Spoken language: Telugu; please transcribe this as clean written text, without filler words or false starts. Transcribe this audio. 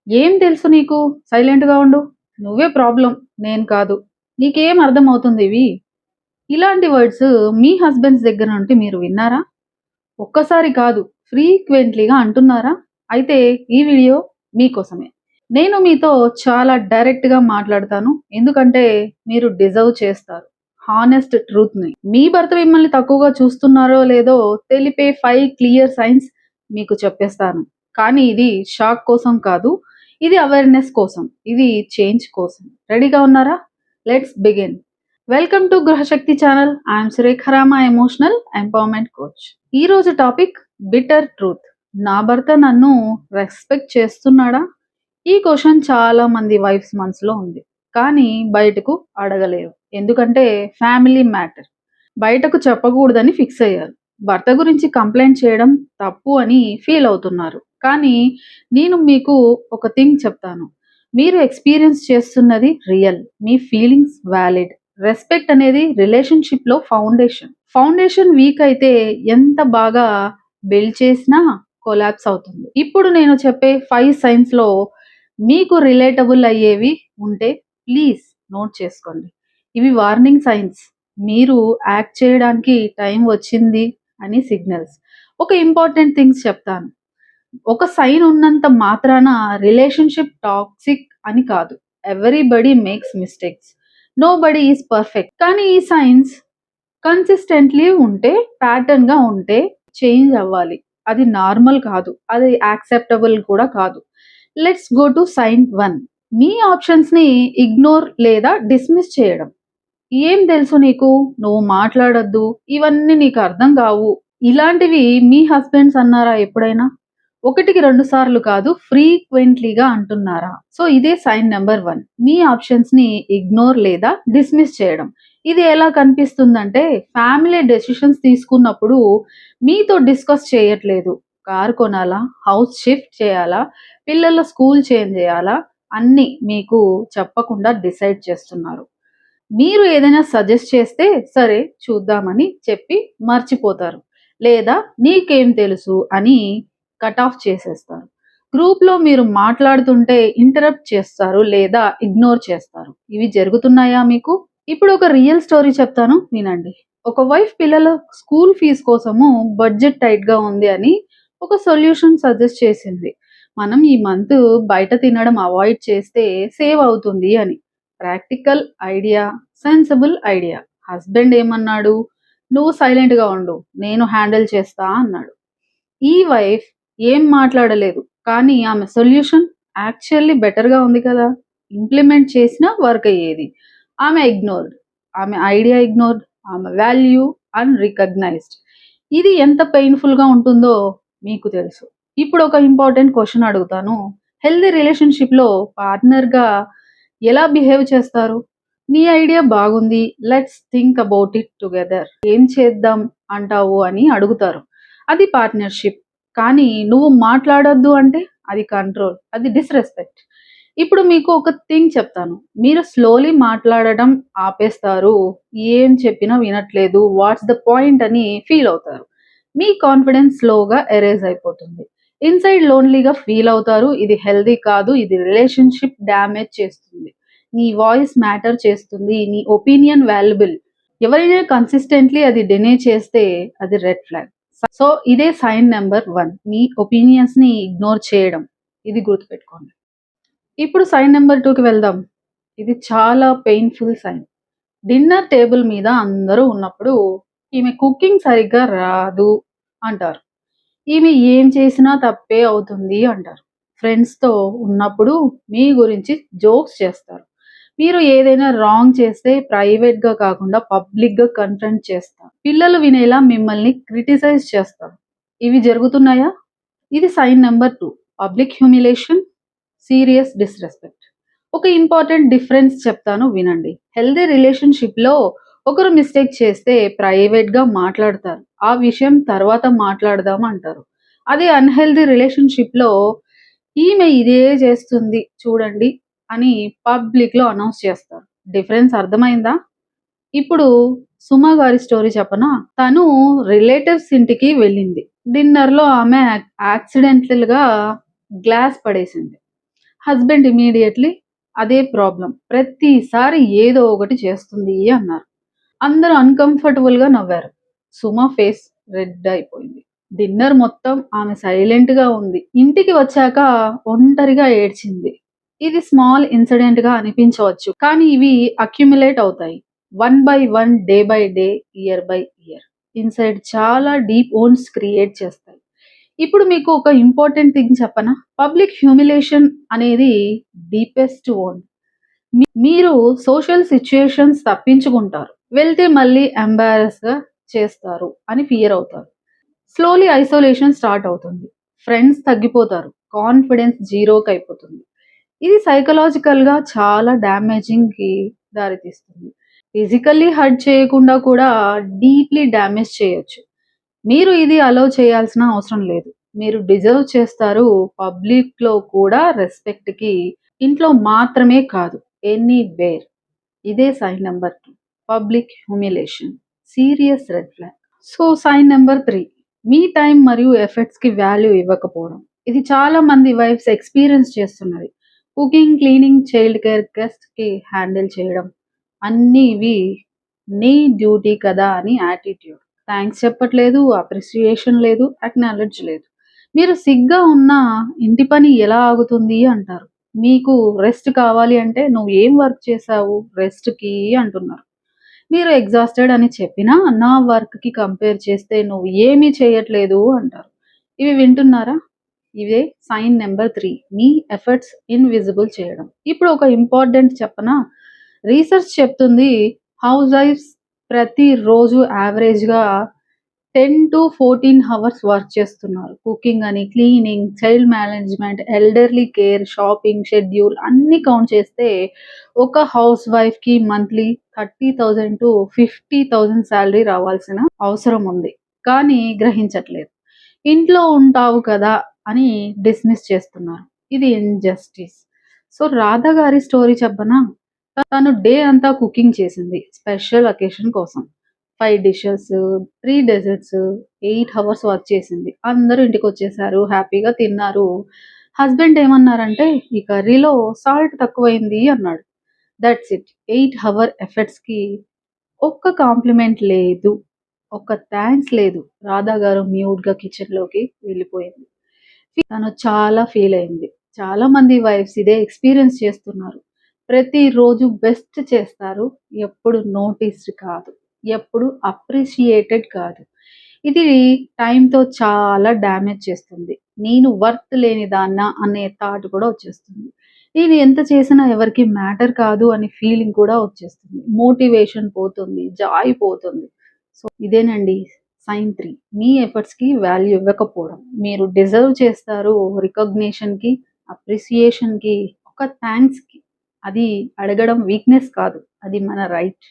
ఏం తెలుసు నీకు? సైలెంట్‌గా ఉండు. నువ్వే ప్రాబ్లమ్. నేను కాదు. నీకేం అర్థమవుతుంది ఇవి? ఇలాంటి వర్డ్స్ మీ హస్బెండ్స్ దగ్గర నుండి మీరు విన్నారా? ఒక్కసారి కాదు, ఫ్రీక్వెంట్‌లీగా అంటున్నారా? అయితే ఈ వీడియో మీకోసమే. నేను మీతో చాలా డైరెక్ట్‌గా మాట్లాడతాను. ఎందుకంటే మీరు డిజర్వ్ చేస్తారు. హానెస్ట్ ట్రూత్‌ని. మీ భర్త మిమ్మల్ని తక్కువగా చూస్తున్నారో లేదో తెలిపే 5 క్లియర్ సైన్స్ మీకు చెప్పేస్తాను. కానీ ఇది షాక్ కోసం కాదు. ఇది అవేర్‌నెస్ కోసం. ఇది చేంజ్ కోసం. రెడీగా ఉన్నారా? Let's begin. Welcome to Gruhashakti channel. I'm Surekharama, emotional empowerment coach. ఈ రోజు టాపిక్ బిటర్ ట్రూత్. నా భర్త నన్ను రెస్పెక్ట్ చేస్తున్నాడా? ఈ క్వశ్చన్ చాలా మంది వైఫ్స్ మనసులో ఉంది. కానీ బయటకు అడగలేరు. ఎందుకంటే ఫ్యామిలీ మ్యాటర్. బయటకు చెప్పకూడదని ఫిక్స్ అయ్యారు. భర్త గురించి కంప్లైంట్ చేయడం తప్పు అని ఫీల్ అవుతున్నారు. కానీ నేను మీకు ఒక థింగ్ చెప్తాను. మీరు ఎక్స్పీరియన్స్ చేస్తున్నది రియల్. మీ ఫీలింగ్స్ వ్యాలిడ్. రెస్పెక్ట్ అనేది రిలేషన్షిప్‌లో ఫౌండేషన్. ఫౌండేషన్ వీక్ అయితే ఎంత బాగా బిల్డ్ చేసినా కొలాప్స్ అవుతుంది. ఇప్పుడు నేను చెప్పే 5 సైన్స్‌లో మీకు రిలేటబుల్ అయ్యేవి ఉంటే ప్లీజ్ నోట్ చేసుకోండి. ఇవి వార్నింగ్ సైన్స్. మీరు యాక్ట్ చేయడానికి టైం వచ్చింది అని సిగ్నల్స్. ఒక ఇంపార్టెంట్ థింగ్స్ చెప్తాను. ఒక సైన్ ఉన్నంత మాత్రాన రిలేషన్‌షిప్ టాక్సిక్ అని కాదు. Everybody makes mistakes. Nobody is perfect. కానీ ఈ సైన్స్ కన్సిస్టెంట్‌లీ ఉంటే, ప్యాటర్న్‌గా ఉంటే చేంజ్ అవ్వాలి. అది నార్మల్ కాదు. అది యాక్సెప్టబుల్ కూడా కాదు. Let's go to sign 1. మీ ఆప్షన్స్‌ని ఇగ్నోర్ లేదా డిస్మిస్ చేయడం. ఏం తెలుసు నీకు? నువ్వు మాట్లాడొద్దు. ఇవన్నీ నీకు అర్థం కావు. ఇలాంటివి మీ హస్బెండ్స్ అన్నారా ఎప్పుడైనా? ఒకటికి 2 సార్లు కాదు, ఫ్రీక్వెంట్‌లీగా అంటున్నారా? సో ఇదే సైన్ నంబర్ 1. మీ ఆప్షన్స్‌ని ఇగ్నోర్ లేదా డిస్మిస్ చేయడం. ఇది ఎలా కనిపిస్తుందంటే ఫ్యామిలీ డెసిషన్స్ తీసుకున్నప్పుడు మీతో డిస్కస్ చేయట్లేదు. కార్ కొనాలా? హౌస్ షిఫ్ట్ చేయాలా? పిల్లల స్కూల్ చేంజ్ చేయాలా? అన్నీ మీకు చెప్పకుండా డిసైడ్ చేస్తున్నారు. మీరు ఏదైనా సజెస్ట్ చేస్తే సరే చూద్దామని చెప్పి మర్చిపోతారు. లేదా నీకేం తెలుసు అని కట్ ఆఫ్ చేసేస్తారు. గ్రూప్‌లో మీరు మాట్లాడుతుంటే ఇంటరప్ట్ చేస్తారు లేదా ఇగ్నోర్ చేస్తారు. ఇవి జరుగుతున్నాయా మీకు? ఇప్పుడు ఒక రియల్ స్టోరీ చెప్తాను వినండి. ఒక వైఫ్ పిల్లల స్కూల్ ఫీజు కోసము బడ్జెట్ టైట్‌గా ఉంది అని ఒక సొల్యూషన్ సజెస్ట్ చేసింది. మనం ఈ మంత్ బయట తినడం అవాయిడ్ చేస్తే సేవ్ అవుతుంది అని. Practical idea, sensible idea. Husband ఏమన్నాడు? "నువ్వు సైలెంట్‌గా ఉండు. నేను హ్యాండిల్ చేస్తా" అన్నాడు. ఈ వైఫ్ ఏం మాట్లాడలేదు. కానీ ఆమె సొల్యూషన్ యాక్చువల్లీ బెటర్‌గా ఉంది కదా! ఇంప్లిమెంట్ చేసినా వర్క్ అయ్యేది. ఆమె ఇగ్నోర్డ్. ఆమె ఐడియా ఇగ్నోర్డ్. ఆమె వాల్యూ అన్‌రికగ్నైజ్డ్. ఇది ఎంత పెయిన్‌ఫుల్‌గా ఉంటుందో మీకు తెలుసు. ఇప్పుడు ఒక ఇంపార్టెంట్ క్వెషన్ అడుగుతాను. హెల్తీ రిలేషన్‌షిప్‌లో పార్ట్నర్‌గా ఎలా బిహేవ్ చేస్తారు? "నీ ఐడియా బాగుంది. Let's think about it together. ఏం చేద్దాం అంటావు" అని అడుగుతారు. అది పార్ట్నర్‌షిప్. కానీ నువ్వు మాట్లాడొద్దు అంటే అది కంట్రోల్. అది డిస్‌రెస్పెక్ట్. ఇప్పుడు మీకు ఒక థింగ్ చెప్తాను. మీరు స్లోలీ మాట్లాడడం ఆపేస్తారు. ఏం చెప్పినా వినట్లేదు. వాట్స్ ద పాయింట్ అని ఫీల్ అవుతారు. మీ కాన్ఫిడెన్స్ స్లోగా ఎరేజ్ అయిపోతుంది. ఇన్‌సైడ్ లోన్లీగా ఫీల్ అవుతారు. ఇది హెల్తీ కాదు. ఇది రిలేషన్‌షిప్ డ్యామేజ్ చేస్తుంది. నీ వాయిస్ మ్యాటర్ చేస్తుంది. నీ ఒపీనియన్ వాల్యుబుల్. ఎవరైనా కన్సిస్టెంట్‌లీ అది డినే చేస్తే అది రెడ్ ఫ్లాగ్. సో ఇదే సైన్ నంబర్ 1. మీ ఒపీనియన్స్‌ని ఇగ్నోర్ చేయడం. ఇది గుర్తుపెట్టుకోండి. ఇప్పుడు సైన్ నంబర్ 2కి వెళ్దాం. ఇది చాలా పెయిన్‌ఫుల్ సైన్. డిన్నర్ టేబుల్ మీద అందరూ ఉన్నప్పుడు ఈమె కుకింగ్ సరిగ్గా రాదు అంటారు. ఈమె ఏం చేసినా తప్పే అవుతుంది అంటారు. ఫ్రెండ్స్‌తో ఉన్నప్పుడు మీ గురించి జోక్స్ చేస్తారు. మీరు ఏదైనా రాంగ్ చేస్తే ప్రైవేట్‌గా కాకుండా పబ్లిక్‌గా కన్ఫ్రంట్ చేస్తారు. పిల్లలు వినేలా మిమ్మల్ని క్రిటిసైజ్ చేస్తారు. ఇవి జరుగుతున్నాయా? ఇది sign number 2. Public humiliation, serious disrespect. ఒక ఇంపార్టెంట్ డిఫరెన్స్ చెప్తాను వినండి. హెల్తీ రిలేషన్‌షిప్‌లో ఒకరు మిస్టేక్ చేస్తే ప్రైవేట్‌గా మాట్లాడతారు. ఆ విషయం తర్వాత మాట్లాడదాం అంటారు. అదే అన్‌హెల్తీ రిలేషన్‌షిప్‌లో ఈమె ఇదే చేస్తుంది చూడండి అని పబ్లిక్‌లో అనౌన్స్ చేస్తారు. డిఫరెన్స్ అర్థమైందా? ఇప్పుడు సుమ గారి స్టోరీ చెప్పనా? తను రిలేటివ్స్ ఇంటికి వెళ్ళింది. డిన్నర్‌లో ఆమె యాక్సిడెంటల్‌గా గ్లాస్ పడేసింది. హస్బెండ్ ఇమ్మీడియేట్‌లీ అదే ప్రాబ్లమ్. ప్రతిసారి ఏదో ఒకటి చేస్తుంది అన్నారు. అందరూ అన్‌కంఫర్టబుల్‌గా నవ్వారు. సుమ ఫేస్ రెడ్ అయిపోయింది. డిన్నర్ మొత్తం ఆమె సైలెంట్‌గా ఉంది. ఇంటికి వచ్చాక ఒంటరిగా ఏడ్చింది. ఇది స్మాల్ ఇన్సిడెంట్‌గా అనిపించవచ్చు. కానీ ఇవి అక్యుములేట్ అవుతాయి. One by one, day by day, year by year. Inside చాలా డీప్ వోండ్స్ క్రియేట్ చేస్తాయి. ఇప్పుడు మీకు ఒక ఇంపార్టెంట్ థింగ్ చెప్పనా? పబ్లిక్ హ్యూమిలియేషన్ అనేది డీపెస్ట్ వోండ్. మీరు సోషల్ సిట్యుయేషన్స్ తప్పించుకుంటారు. వెళ్తే మళ్ళీ ఎంబారస్‌గా చేస్తారు అని ఫియర్ అవుతారు. స్లోలీ ఐసోలేషన్ స్టార్ట్ అవుతుంది. ఫ్రెండ్స్ తగ్గిపోతారు. కాన్ఫిడెన్స్ జీరోకయిపోతుంది. ఇది సైకలాజికల్‌గా చాలా డ్యామేజింగ్‌కి దారితీస్తుంది. ఫిజికల్లీ హర్ట్ చేయకుండా కూడా డీప్‌లీ డ్యామేజ్ చేయొచ్చు. మీరు ఇది అలౌ చేయాల్సిన అవసరం లేదు. మీరు డిజర్వ్ చేస్తారు. పబ్లిక్‌లో కూడా రెస్పెక్ట్‌కి. ఇంట్లో మాత్రమే కాదు. ఎనీవేర్. ఇదే sign number 2. Public humiliation. Serious red flag. So sign number 3. మీ టైం మరియు ఎఫర్ట్స్‌కి వాల్యూ ఇవ్వకపోవడం. ఇది చాలా మంది వైఫ్స్ ఎక్స్‌పీరియన్స్ చేస్తున్నది. కుకింగ్, క్లీనింగ్, చైల్డ్ కేర్, గెస్ట్‌కి హ్యాండిల్ చేయడం. అన్నీ ఇవి నీ డ్యూటీ కదా అని యాటిట్యూడ్. థాంక్స్ చెప్పట్లేదు, అప్రిసియేషన్ లేదు, అక్నాలెడ్జ్ లేదు. మీరు సిగ్గా ఉన్నా ఇంటి పని ఎలా ఆగుతుంది అంటారు. మీకు రెస్ట్ కావాలి అంటే నువ్వు ఏం వర్క్ చేశావు రెస్ట్‌కి అంటున్నారు. మీరు ఎగ్జాస్టెడ్ అని చెప్పినా నా వర్క్‌కి కంపేర్ చేస్తే నువ్వు ఏమీ చేయట్లేదు అంటారు. ఇవి వింటున్నారా? ఇవే సైన్ నంబర్ 3. మీ ఎఫర్ట్స్ ఇన్విజిబుల్ చేయడం. ఇప్పుడు ఒక ఇంపార్టెంట్ చెప్పనా? రీసెర్చ్ చెప్తుంది హౌస్ వైఫ్స్ ప్రతిరోజు యావరేజ్‌గా 10-14 హవర్స్ వర్క్ చేస్తున్నారు. కుకింగ్ అని, cleaning, child management, elderly care, shopping, schedule అన్నీ కౌంట్ చేస్తే ఒక హౌస్ వైఫ్‌కి మంత్లీ 30,000-50,000 సాలరీ రావాల్సిన అవసరం ఉంది. కానీ గ్రహించట్లేదు. ఇంట్లో ఉంటావు కదా అని డిస్మిస్ చేస్తున్నారు. ఇది ఇన్‌జస్టిస్. సో రాధ గారి స్టోరీ చెప్పనా? తను డే అంతా కుకింగ్ చేసింది. స్పెషల్ అకేషన్ కోసం. 5 డిషెస్, 3 డెజర్ట్స్, 8 హవర్స్ వర్క్ చేసింది. అందరూ ఇంటికొచ్చేసారు. హ్యాపీగా తిన్నారు. హస్బెండ్ ఏమన్నారంటే, "ఈ కర్రీలో సాల్ట్ తక్కువైంది" అన్నాడు. That's it. 8 హవర్ ఎఫర్ట్స్‌కి ఒక్క కాంప్లిమెంట్ లేదు. ఒక్క థాంక్స్ లేదు. రాధా గారు మ్యూట్‌గా కిచెన్‌లోకి వెళ్ళిపోయింది. తను చాలా ఫీల్ అయింది. చాలా మంది వైఫ్స్ ఇదే ఎక్స్‌పీరియన్స్ చేస్తున్నారు. ప్రతిరోజు బెస్ట్ చేస్తారు. ఎప్పుడు నోటీస్డ్ కాదు. ఎప్పుడు అప్రిషియేటెడ్ కాదు. ఇది టైమ్‌తో చాలా డ్యామేజ్ చేస్తుంది. నేను వర్త్ లేని దాన్నా అనే థాట్ కూడా వచ్చేస్తుంది. నేను ఎంత చేసినా ఎవరికీ మ్యాటర్ కాదు అనే ఫీలింగ్ కూడా వచ్చేస్తుంది. మోటివేషన్ పోతుంది. జాయ్ పోతుంది. సో ఇదేనండి సైన్ 3. మీ ఎఫర్ట్స్‌కి వాల్యూ ఇవ్వకపోవడం. మీరు డిజర్వ్ చేస్తారు రికగ్నిషన్‌కి, అప్రిసియేషన్‌కి, ఒక థాంక్స్‌కి. అది అడగడం వీక్‌నెస్ కాదు. అది మన రైట్.